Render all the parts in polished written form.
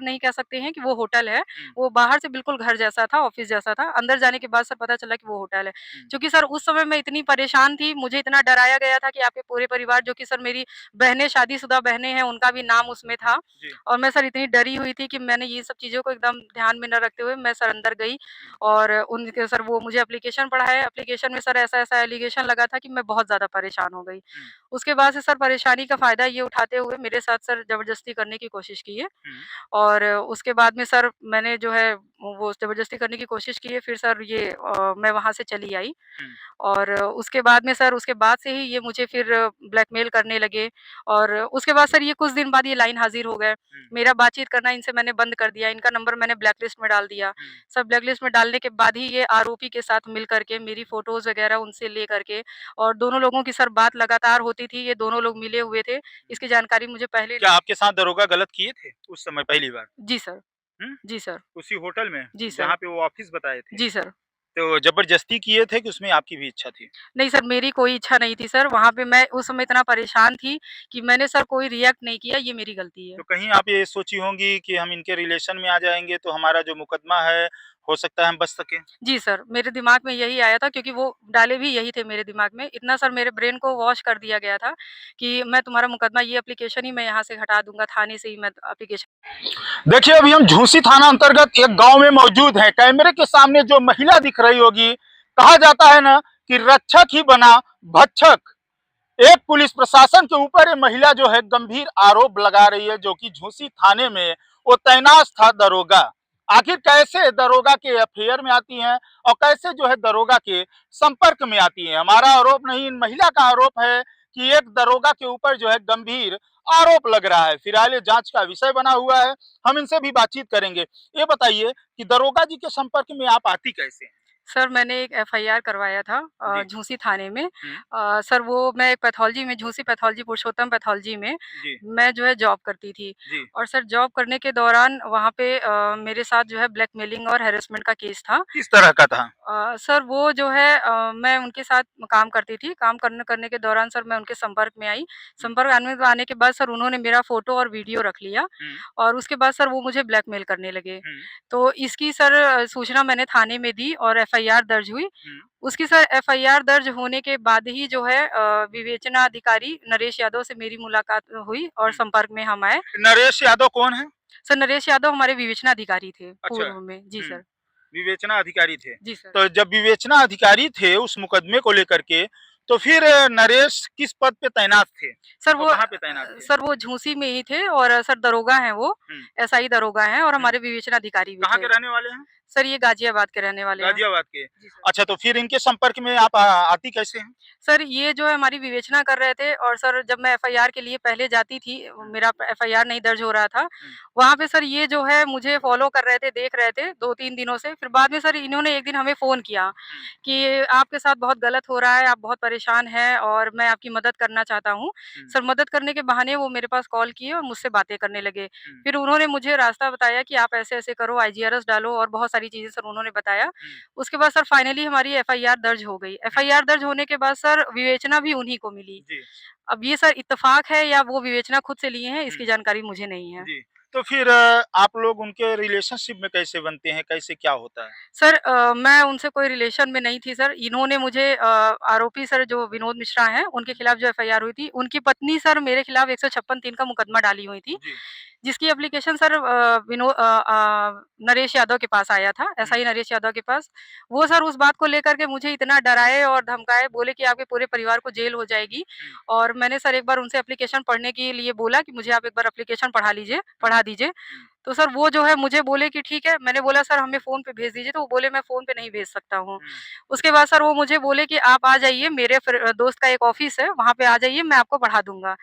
जाकर नहीं कह सकते हैं कि वो होटल है। हुँ, वो बाहर से बिल्कुल घर जैसा था, ऑफ़िस जैसा था। अंदर जाने के बाद सर पता चला कि वो होटल है। हुँ। चूँकि सर उस समय मैं इतनी परेशान थी, मुझे इतना डराया गया था कि आपके पूरे परिवार जो कि सर मेरी बहनें शादीशुदा बहनें हैं, उनका भी नाम उसमें था। जी। और मैं सर इतनी डरी हुई थी कि मैंने ये सब चीज़ों को एकदम ध्यान में न रखते हुए मैं सर अंदर गई हुँ, और उनके सर वो मुझे एप्लीकेशन पढ़ाए, एप्लीकेशन में सर ऐसा-ऐसा एलिगेशन लगा था कि मैं बहुत ज़्यादा परेशान हो गई। हुँ, उसके बाद से सर परेशानी का फ़ायदा ये उठाते हुए मेरे साथ सर ज़बरदस्ती करने की कोशिश की है हुँ, और उसके बाद में सर मैंने जो है वो ज़बरदस्ती करने की कोशिश की है, फिर सर ये मैं वहाँ से चली आई। हुँ, और उसके बाद में सर उसके बाद से ही ये मुझे फिर ब्लैकमेल करने लगे और उसके बाद सर ये कुछ दिन बाद ये लाइन हाज़िर हो गए। हुँ, मेरा बातचीत करना इनसे मैंने बंद कर दिया, इनका नंबर मैंने ब्लैक लिस्ट में डाल दिया। हुँ। सब ब्लैक लिस्ट में डालने के बाद ही ये आरोपी के साथ मिल कर के मेरी फ़ोटोज़ वग़ैरह उनसे ले कर के और दोनों लोगों की सर बात लगातार होती थी, ये दोनों लोग मिले हुए थे। इसकी जानकारी मुझे पहले क्या आपके साथ दरोगा गलत किए थे उस समय पहली बार? जी सर। हुँ? जी सर। उसी होटल में जी सर। जहाँ पे वो ऑफ़िस बताए थे? जी सर। तो ज़बरदस्ती किए थे कि उसमें आपकी भी इच्छा थी? नहीं सर, मेरी कोई इच्छा नहीं थी सर, वहाँ पे मैं उस समय इतना परेशान थी कि मैंने सर कोई रिएक्ट नहीं किया, ये मेरी गलती है। तो कहीं आप ये सोची होंगी कि हम इनके रिलेशन में आ जाएँगे तो हमारा जो मुकदमा है, हो सकता है हम बच सकें? जी सर, मेरे दिमाग में यही आया था क्योंकि वो डाले भी यही थे मेरे दिमाग में। इतना सर मेरे ब्रेन को वॉश कर दिया गया था कि मैं तुम्हारा मुकदमा ये एप्लीकेशन ही मैं यहाँ से हटा दूँगा, थाने से ही मैं एप्लीकेशन देखिए, अभी हम झूसी थाना अंतर्गत एक गांव में मौजूद हैं। कैमरे के सामने जो महिला दिख रही होगी, कहा जाता है ना कि रक्षक ही बना भक्षक। एक पुलिस प्रशासन के ऊपर ये महिला जो है गंभीर आरोप लगा रही है, जो कि झूसी थाने में वो तैनात था दरोगा। आखिर कैसे दरोगा के अफेयर में आती हैं और कैसे जो है दरोगा के संपर्क में आती हैं। हमारा आरोप नहीं, इन महिला का आरोप है कि एक दरोगा के ऊपर जो है गंभीर आरोप लग रहा है। फिलहाल ये जांच का विषय बना हुआ है, हम इनसे भी बातचीत करेंगे। ये बताइए कि दरोगा जी के संपर्क में आप आती कैसे हैं? सर मैंने एक एफआईआर करवाया था जी। झूसी थाने में। हुँ, सर वो मैं एक पैथोलॉजी में झूसी पैथोलॉजी पुरुषोत्तम पैथोलॉजी में जी, मैं जो है जॉब करती थी जी। और सर जॉब करने के दौरान वहाँ पे मेरे साथ जो है ब्लैकमेलिंग और हैरेसमेंट का केस था। किस तरह का था? सर वो जो है मैं उनके साथ काम करती थी। काम करने करने के दौरान सर मैं उनके संपर्क में आई। हुँ, संपर्क आने के बाद सर उन्होंने मेरा फ़ोटो और वीडियो रख लिया हुँ, और उसके बाद सर वो मुझे ब्लैकमेल करने लगे। हुँ, तो इसकी सर सूचना मैंने थाने में दी और एफआईआर दर्ज हुई। हुँ। उसकी सर एफआईआर दर्ज होने के बाद ही जो है विवेचना अधिकारी नरेश यादव से मेरी मुलाकात हुई और हुँ। संपर्क में हम आए। नरेश यादव कौन है? सर नरेश यादव हमारे विवेचना अधिकारी थे अच्छा। पूर्व में। जी हुँ, सर। विवेचना अधिकारी थे। जी सर। तो जब विवेचना अधिकारी थे उस मुकदमे को लेकर के, तो फिर नरेश किस पद पे तैनात थे? सर और वो कहाँ पे तैनात थे? सर वो झूसी में ही थे और सर दरोगा हैं वो, हुँ, एसआई दरोगा हैं और हुँ। हमारे विवेचना अधिकारी भी कहाँ के थे। रहने वाले हैं? सर ये गाज़ियाबाद के रहने वाले हैं। गाज़ियाबाद के। जी सर। अच्छा, तो फिर इनके संपर्क में आप आती कैसे हैं? सर ये जो है हमारी विवेचना कर रहे थे और सर जब मैं एफआईआर के लिए पहले जाती थी, हुँ, मेरा एफआईआर नहीं दर्ज हो रहा था। हुँ, वहाँ पे सर ये जो है मुझे फ़ॉलो कर रहे थे, देख रहे थे 2-3 दिनों से। फिर बाद में सर इन्होंने एक दिन हमें फ़ोन किया हुँ, कि आपके साथ बहुत गलत हो रहा है, आप बहुत परेशान हैं और मैं आपकी मदद करना चाहता हूँ। हुँ, सर मदद करने के बहाने वो मेरे पास कॉल किए और मुझसे बातें करने लगे। हुँ, फिर उन्होंने मुझे रास्ता बताया कि आप ऐसे-ऐसे करो, आईजीआरएस डालो और बहुत सारी चीज़ें सर उन्होंने बताया। हुँ, उसके बाद सर फाइनली हमारी एफआईआर दर्ज हो गई। हुँ। एफआईआर दर्ज होने के बाद सर विवेचना भी उन्हीं को मिली। जी। अब ये सर इत्तेफ़ाक है या वो विवेचना खुद से लिए हैं, हुँ, इसकी जानकारी मुझे नहीं है। जी। तो फिर आप लोग उनके रिलेशनशिप में कैसे बनते हैं? कैसे क्या होता है? सर मैं उनसे कोई रिलेशन में नहीं थी सर। इन्होंने मुझे आरोपी सर जो विनोद मिश्रा हैं, उनके खिलाफ जो एफआईआर हुई थी, उनकी पत्नी सर मेरे खिलाफ 156(3) का मुकदमा डाली हुई थी, जी। जिसकी एप्लीकेशन सर नरेश यादव के पास आया था, हुँ, एसआई नरेश यादव के पास। वो सर उस बात को लेकर के मुझे इतना डराए और धमकाए, बोले कि आपके पूरे परिवार को जेल हो जाएगी हुँ, और मैंने सर एक बार उनसे एप्लीकेशन पढ़ने के लिए बोला कि मुझे आप एक बार एप्लीकेशन हुँ, पढ़ा दीजिए। हुँ, तो सर वो जो है मुझे बोले कि ठीक है, मैंने बोला सर हमें फ़ोन पे भेज दीजिए, तो वो बोले मैं फ़ोन पे नहीं भेज सकता हूँ। हुँ, उसके बाद सर वो मुझे बोले कि आप आ जाइए, मेरे दोस्त का एक ऑफ़िस है, वहाँ पे आ जाइए, मैं आपको पढ़ा दूँगा। हुँ,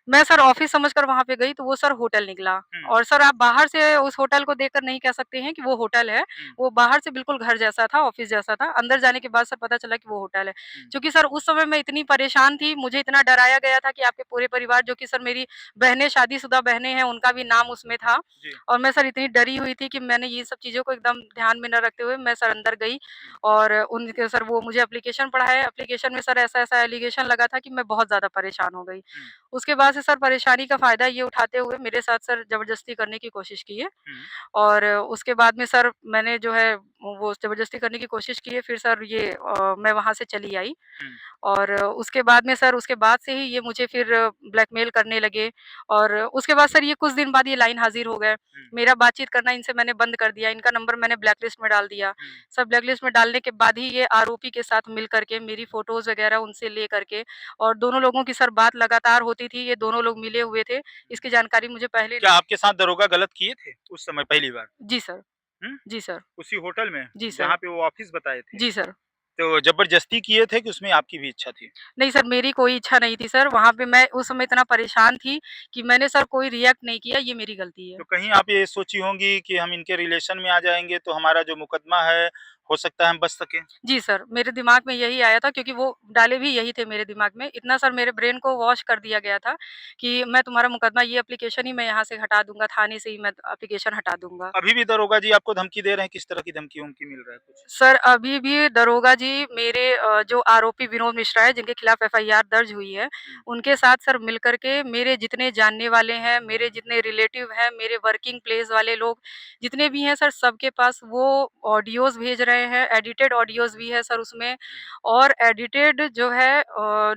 मैं सर ऑफ़िस समझकर वहाँ पे गई तो वो सर होटल निकला हुँ, और सर आप बाहर से उस होटल को देखकर नहीं कह सकते हैं कि वो होटल है। हुँ, वो बाहर से बिल्कुल घर जैसा था, ऑफ़िस जैसा था। अंदर जाने के बाद सर पता चला कि वो होटल है। हुँ, चूँकि सर उस समय मैं इतनी परेशान थी, मुझे इतना डराया गया था कि आपके पूरे परिवार जो कि सर मेरी बहनें शादीशुदा बहनें हैं, उनका भी नाम उसमें था। जी। और मैं सर इतनी डरी हुई थी कि मैंने ये सब चीज़ों को एकदम ध्यान में न रखते हुए मैं सर अंदर गई हुँ, और उनके सर वो मुझे एप्लीकेशन पढ़ाए, एप्लीकेशन में सर ऐसा-ऐसा एलिगेशन लगा था कि मैं बहुत ज़्यादा परेशान हो गई। हुँ। उसके बाद से सर परेशानी का फ़ायदा ये उठाते हुए मेरे साथ सर ज़बरदस्ती करने की कोशिश की है। हुँ। और उसके बाद में सर मैंने जो है वो ज़बरदस्ती करने की कोशिश की है, फिर सर ये मैं वहाँ से चली आई। हुँ। और उसके बाद में सर उसके बाद से ही ये मुझे फिर ब्लैकमेल करने लगे। और उसके बाद सर ये कुछ दिन बाद ये लाइन हाज़िर हो गए। हुँ। मेरा बातचीत करना इनसे मैंने बंद कर दिया, इनका नंबर मैंने ब्लैकलिस्ट में डाल दिया। हुँ। सब ब्लैकलिस्ट में डालने के बाद ही ये आरोपी के साथ मिल कर के मेरी फ़ोटोज़ वग़ैरह उनसे ले कर के और दोनों लोगों की सर बात लगातार होती थी, ये दोनों लोग मिले हुए थे। इसकी जानकारी मुझे पहले क्या नहीं। आपके साथ दरोगा गलत किए थे उस समय पहली बार? जी सर। हुँ? जी सर। उसी होटल में जी सर। जहाँ पे वो ऑफ़िस बताए थे? जी सर। तो ज़बरदस्ती किए थे कि उसमें आपकी भी इच्छा थी? नहीं सर, मेरी कोई इच्छा नहीं थी सर, वहाँ पे मैं उस समय इतना परेशान थी कि मैंने सर कोई रिएक्ट नहीं किया, ये मेरी गलती है। तो कहीं आप ये सोची होंगी कि हम इनके रिलेशन में आ जाएँगे तो हमारा जो मुकदमा है, हो सकता है हम बच सकें? जी सर, मेरे दिमाग में यही आया था क्योंकि वो डाले भी यही थे मेरे दिमाग में। इतना सर मेरे ब्रेन को वॉश कर दिया गया था कि मैं तुम्हारा मुकदमा ये एप्लीकेशन ही मैं यहाँ से हटा दूँगा, थाने से ही मैं एप्लीकेशन हटा दूँगा। अभी भी दरोगा जी आपको धमकी दे रहे हैं, किस तरह की धमकी-वमकी मिल रहा है कुछ? सर, अभी भी दरोगा जी मेरे जो आरोपी विनोद मिश्रा है, जिनके खिलाफ एफआईआर दर्ज हुई है, हुँ। उनके साथ सर मिल कर के मेरे जितने जानने वाले हैं, मेरे जितने रिलेटिव हैं, मेरे वर्किंग प्लेस वाले लोग जितने भी हैं सर, सबके पास वो ऑडियोज़ भेज रहे हैं, एडिटेड ऑडियोज़ भी है सर उसमें। और एडिटेड जो है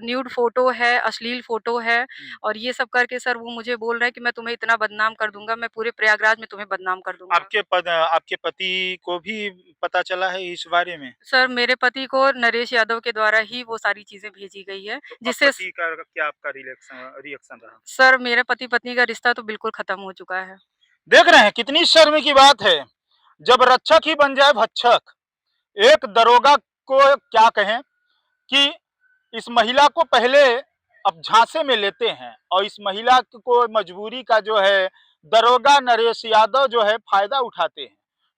न्यूड फ़ोटो है, अश्लील फ़ोटो है। हुँ। और ये सब करके सर वो मुझे बोल रहे हैं कि मैं तुम्हें इतना बदनाम कर दूँगा, मैं पूरे प्रयागराज में तुम्हें बदनाम कर दूँगा। आपके पति को भी पता चला है इस बारे में? सर, मेरे पति को नरेश यादव के द्वारा ही वो सारी चीज़ें भेजी गई है, तो अब जिससे स पति का क्या आपका रिएक्शन रहा? सर मेरे पति-पत्नी का रिश्ता तो बिल्कुल ख़त्म हो चुका है। देख रहे हैं कितनी शर्म की बात है, जब रक्षक ही बन जाए भक्षक। एक दरोगा को क्या कहें कि इस महिला को पहले अब झांसे में लेते हैं और इस महिला को मजबूरी का जो है दरोगा नरेश यादव जो है फायदा उठाते हैं,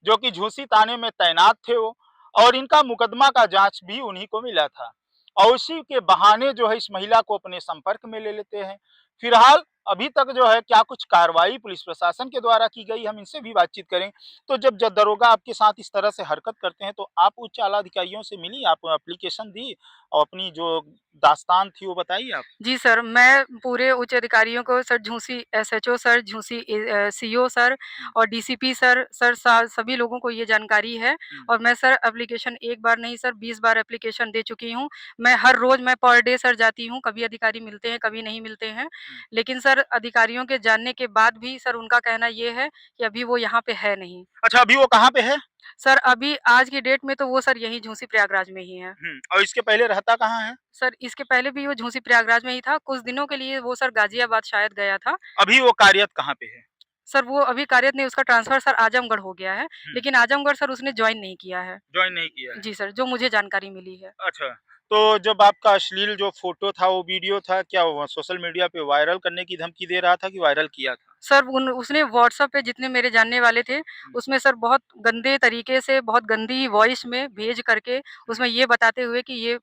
जो कि झूसी थाने में तैनात थे वो और इनका मुकदमा का जांच भी उन्हीं को मिला था और उसी के बहाने जो है इस महिला को अपने संपर्क में ले लेते हैं। फिलहाल अभी तक जो है क्या कुछ कार्रवाई पुलिस प्रशासन के द्वारा की गई, हम इनसे भी बातचीत करें। तो जब दरोगा आपके साथ इस तरह से हरकत करते हैं तो आप उच्च आला अधिकारियों से मिली, आप एप्लीकेशन दी और अपनी जो दास्तान थी वो बताइए आप? जी सर, मैं पूरे उच्च अधिकारियों को sir Jhusi SHO sir, Jhusi CO sir हुँ। और डीसीपी सर, सर सा सभी लोगों को ये जानकारी है। हुँ। और मैं सर एप्लीकेशन एक बार नहीं सर 20 बार एप्लीकेशन दे चुकी हूँ। मैं हर रोज़ मैं पर डे सर जाती हूँ, कभी अधिकारी मिलते हैं, कभी नहीं मिलते हैं। हुँ। लेकिन सर अधिकारियों के जानने के बाद भी सर उनका कहना ये है कि अभी वो यहाँ पे है नहीं। अच्छा, अभी वो कहाँ पे है? सर अभी आज की डेट में तो वो सर यहीं झूसी प्रयागराज में ही है। और इसके पहले रहता कहाँ है? सर इसके पहले भी वो झूसी प्रयागराज में ही था, कुछ दिनों के लिए वो सर गाज़ियाबाद शायद गया था। अभी वो कार्यरत कहाँ पे है? सर वो अभी कार्यरत नहीं, उसका ट्रांसफ़र सर आजमगढ़ हो गया है, हुँ। लेकिन आजमगढ़ सर उसने जॉइन नहीं किया है। जॉइन नहीं किया है। जी सर, जो मुझे जानकारी मिली है। अच्छा, तो जब आपका अश्लील जो फ़ोटो था, वो वीडियो था, क्या वो सोशल मीडिया पे वायरल करने की धमकी दे रहा था कि वायरल किया था? सर उन उसने व्हाट्सएप पे जितने मेरे जानने वाले थे, हुँ। उसमें सर बहुत गंदे तरीके से, बहुत गंदी वॉइस में भेज करके उसमें ये बताते हुए कि ये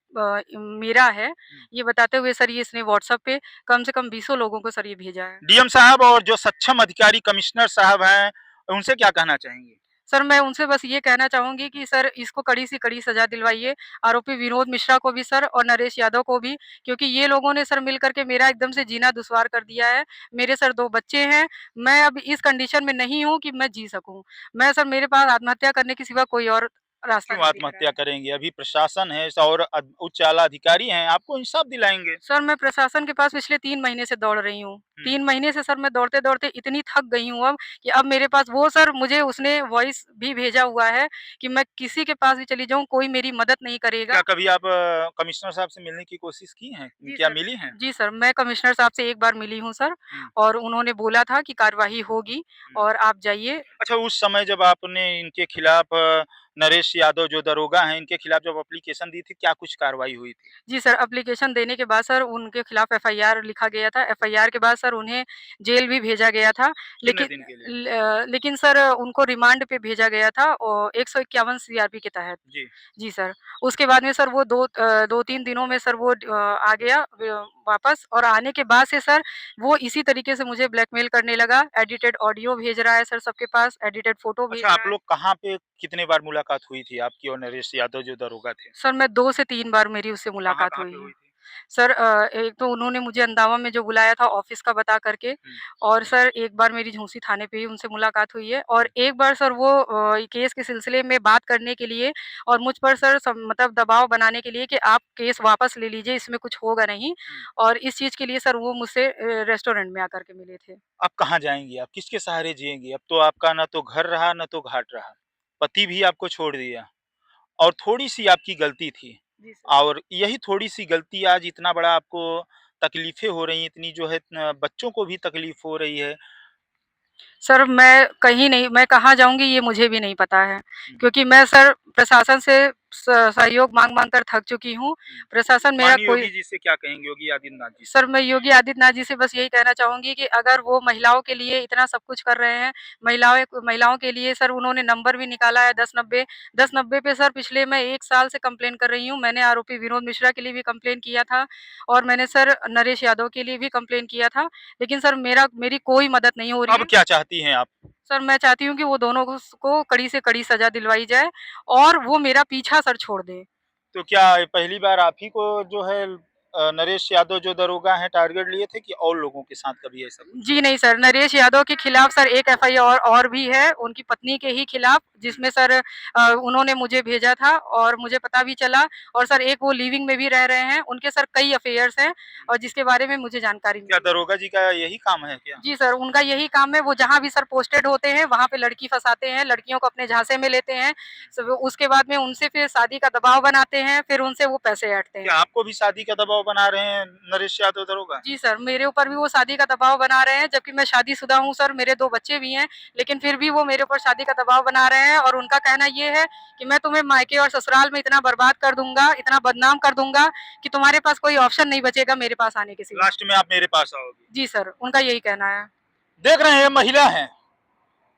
मेरा है, हुँ। ये बताते हुए सर ये इसने व्हाट्सएप पे कम से कम बीसों लोगों को सर ये भेजा है। डीएम साहब और जो सक्षम अधिकारी कमिश्नर साहब हैं, उनसे क्या कहना चाहेंगे? सर मैं उनसे बस ये कहना चाहूँगी कि सर इसको कड़ी से कड़ी सज़ा दिलवाइए, आरोपी विनोद मिश्रा को भी सर और नरेश यादव को भी, क्योंकि ये लोगों ने सर मिल कर के मेरा एकदम से जीना दुश्वार कर दिया है। मेरे सर 2 बच्चे हैं, मैं अब इस कंडीशन में नहीं हूँ कि मैं जी सकूँ। मैं सर मेरे पास आत्महत्या करने के सिवा कोई और रास्ता क्यों नहीं दिख रहा आत्महत्या है। करेंगे? अभी प्रशासन है और उच्च आला अधिकारी हैं, आपको इंसाफ दिलाएँगे। सर मैं प्रशासन के पास पिछले 3 महीने से दौड़ रही हूँ। हुँ। 3 महीने से सर मैं दौड़ते-दौड़ते इतनी थक गई हूँ अब कि अब मेरे पास वो सर मुझे उसने वॉइस भी भेजा हुआ है कि मैं किसी के पास भी चली जाऊँ, कोई मेरी मदद नहीं क्या करेगा। कभी आप कमिश्नर साहब से मिलने की कोशिश की हैं? जी क्या सर। मिली हैं? जी सर, मैं कमिश्नर साहब से एक बार मिली हूँ सर हुँ। और उन्होंने बोला था कि कार्यवाही होगी हुँ। और आप जाइए। अच्छा, उस समय जब आपने इनके खिलाफ नरेश यादव जो दरोगा हैं, इनके खिलाफ जब एप्लीकेशन दी थी, क्या कुछ कार्रवाई हुई थी? जी सर, एप्लीकेशन देने के बाद सर उनके खिलाफ एफआईआर लिखा गया था। एफआईआर के बाद सर उन्हें जेल भी भेजा गया था। कितने लेकिन दिन के लिए? लेकिन सर उनको रिमांड पे भेजा गया था 151 सीआरपी के तहत। जी। जी सर। उसके बाद में सर वो 2-3 दिनों में सर वो आ गया वापस। और आने के बाद से सर वो इसी तरीके से मुझे ब्लैकमेल करने लगा। एडिटेड ऑडियो भेज रहा है सर सबके पास, एडिटेड फ़ोटो अच्छा, भेज आप रहा है। लोग कहाँ पे कितने बार मुलाकात हुई थी आपकी और नरेश यादव जो दरोगा थे? सर मैं 2 से 3 बार मेरी उससे मुलाकात कहाँ-कहाँ हुई पे है। हुई थी? सर एक तो उन्होंने मुझे अंदावा में जो बुलाया था ऑफ़िस का बता कर के और सर एक बार मेरी झूंसी थाने पे ही उनसे मुलाकात हुई है और एक बार सर वो केस के सिलसिले में बात करने के लिए और मुझ पर सर मतलब दबाव बनाने के लिए कि आप केस वापस ले लीजिए, इसमें कुछ होगा नहीं और इस चीज़ के लिए सर वो मुझसे रेस्टोरेंट में आकर के मिले थे। अब कहाँ जाएँगी आप? किसके सहारे जिएँगी? अब तो आपका ना तो घर रहा, ना तो घाट रहा। पति भी आपको छोड़ दिया और थोड़ी-सी आपकी गलती थी जी सर। और यही थोड़ी-सी गलती आज इतना बड़ा आपको तकलीफ़ें हो रही हैं, इतनी जो है बच्चों को भी तकलीफ़ हो रही है। सर मैं कहीं नहीं मैं कहाँ जाऊँगी ये मुझे भी नहीं पता है, क्योंकि मैं सर प्रशासन से सहयोग माँग-माँग कर थक चुकी हूँ। प्रशासन मेरा माननीय कोई योगी जी से क्या कहेंगे, योगी आदित्यनाथ जी से? सर मैं योगी आदित्यनाथ जी से बस यही कहना चाहूँगी कि अगर वो महिलाओं के लिए इतना सब कुछ कर रहे हैं, महिलाओं के लिए सर उन्होंने नंबर भी निकाला है 1090 1090 पे सर पिछले मैं 1 साल से कंप्लेन कर रही हूँ। मैंने आरोपी विनोद मिश्रा के लिए भी कंप्लेन किया था और मैंने सर नरेश यादव के लिए भी कंप्लेन किया था। लेकिन सर मेरी कोई मदद नहीं हो रही अब है। क्या चाहती हैं आप? सर मैं चाहती हूँ कि वो दोनों को कड़ी से कड़ी सज़ा दिलवाई जाए और वो मेरा पीछा सर छोड़ दें। तो क्या ये पहली बार आप ही को जो है नरेश यादव जो दरोगा हैं टारगेट लिए थे कि और लोगों के साथ कभी ऐसा कुछ जी हुआ? नहीं सर, नरेश यादव के खिलाफ सर एक एफआईआर और भी है, उनकी पत्नी के ही खिलाफ जिसमें सर उन्होंने मुझे भेजा था और मुझे पता भी चला और सर एक वो लिविंग में भी रह रहे हैं, उनके सर कई अफेयर्स हैं और जिसके बारे में मुझे जानकारी क्या मिली है। दरोगा जी का यही काम है क्या? जी सर, उनका यही काम है, वो जहाँ भी सर पोस्टेड होते हैं, वहाँ पे लड़की फँसाते हैं, लड़कियों को अपने झांसे में लेते हैं, उसके बाद में उनसे फिर शादी का दबाव बनाते हैं, फिर उनसे वो पैसे ऐंठते क्या हैं। आपको भी शादी का दबाव बना रहे हैं नरेश यादव दरोगा? जी सर, मेरे ऊपर भी वो शादी का दबाव बना रहे हैं, जबकि मैं शादीशुदा हूँ सर, मेरे 2 बच्चे भी हैं, लेकिन फिर भी वो मेरे ऊपर शादी का दबाव बना रहे हैं और उनका कहना ये है कि मैं तुम्हें मायके और ससुराल में इतना बर्बाद कर दूँगा, इतना बदनाम कर दूँगा कि तुम्हारे पास कोई ऑप्शन नहीं बचेगा मेरे पास आने के सिवा। लास्ट में आप मेरे पास आओगे। जी सर, उनका यही कहना है। देख रहे हैं महिला हैं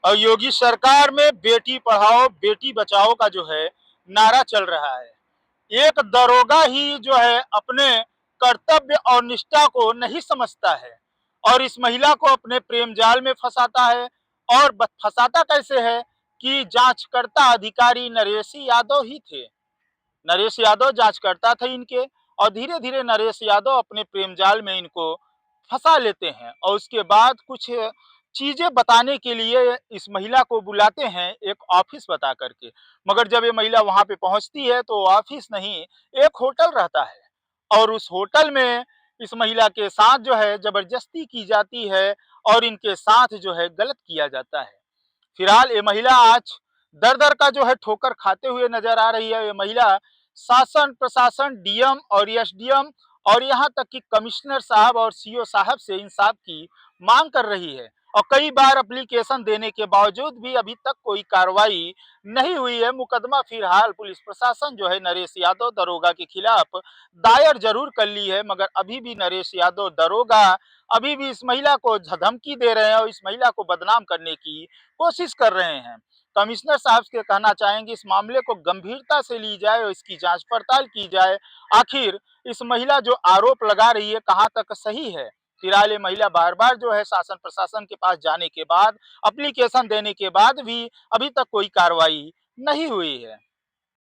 और योगी सरकार में बेटी पढ़ाओ बेटी बचाओ का जो है नारा चल रहा है। एक दरोगा ही जो है अपने कर्तव्य और निष्ठा को नहीं समझता है और इस महिला को अपने प्रेम जाल में फंसाता है और फंसाता कैसे है कि जांचकर्ता अधिकारी नरेश यादव ही थे। नरेश यादव जांचकर्ता थे इनके और धीरे धीरे नरेश यादव अपने प्रेम जाल में इनको फंसा लेते हैं और उसके बाद कुछ चीजें बताने के लिए इस महिला को बुलाते हैं एक ऑफिस बता करके। मगर जब ये महिला वहां पे पहुंचती है तो ऑफिस नहीं एक होटल रहता है और उस होटल में इस महिला के साथ जो है जबरदस्ती की जाती है और इनके साथ जो है गलत किया जाता है। फिलहाल ये महिला आज दर-दर का जो है ठोकर खाते हुए नजर आ रही है। ये महिला शासन, प्रशासन, डीएम और एसडीएम और यहाँ तक कि कमिश्नर साहब और सीओ साहब से इंसाफ की मांग कर रही है और कई बार एप्लीकेशन देने के बावजूद भी अभी तक कोई कार्रवाई नहीं हुई है। मुकदमा फिलहाल पुलिस प्रशासन जो है नरेश यादव दरोगा के खिलाफ दायर जरूर कर ली है, मगर अभी भी नरेश यादव दरोगा अभी भी इस महिला को धमकी दे रहे हैं और इस महिला को बदनाम करने की कोशिश कर रहे हैं। कमिश्नर साहब से कहना चाहेंगे इस मामले को गंभीरता से ली जाए और इसकी जांच पड़ताल की जाए। आखिर इस महिला जो आरोप लगा रही है कहाँ तक सही है। फिलहाल ये महिला बार बार जो है शासन प्रशासन के पास जाने के बाद एप्लीकेशन देने के बाद भी अभी तक कोई कार्रवाई नहीं हुई है।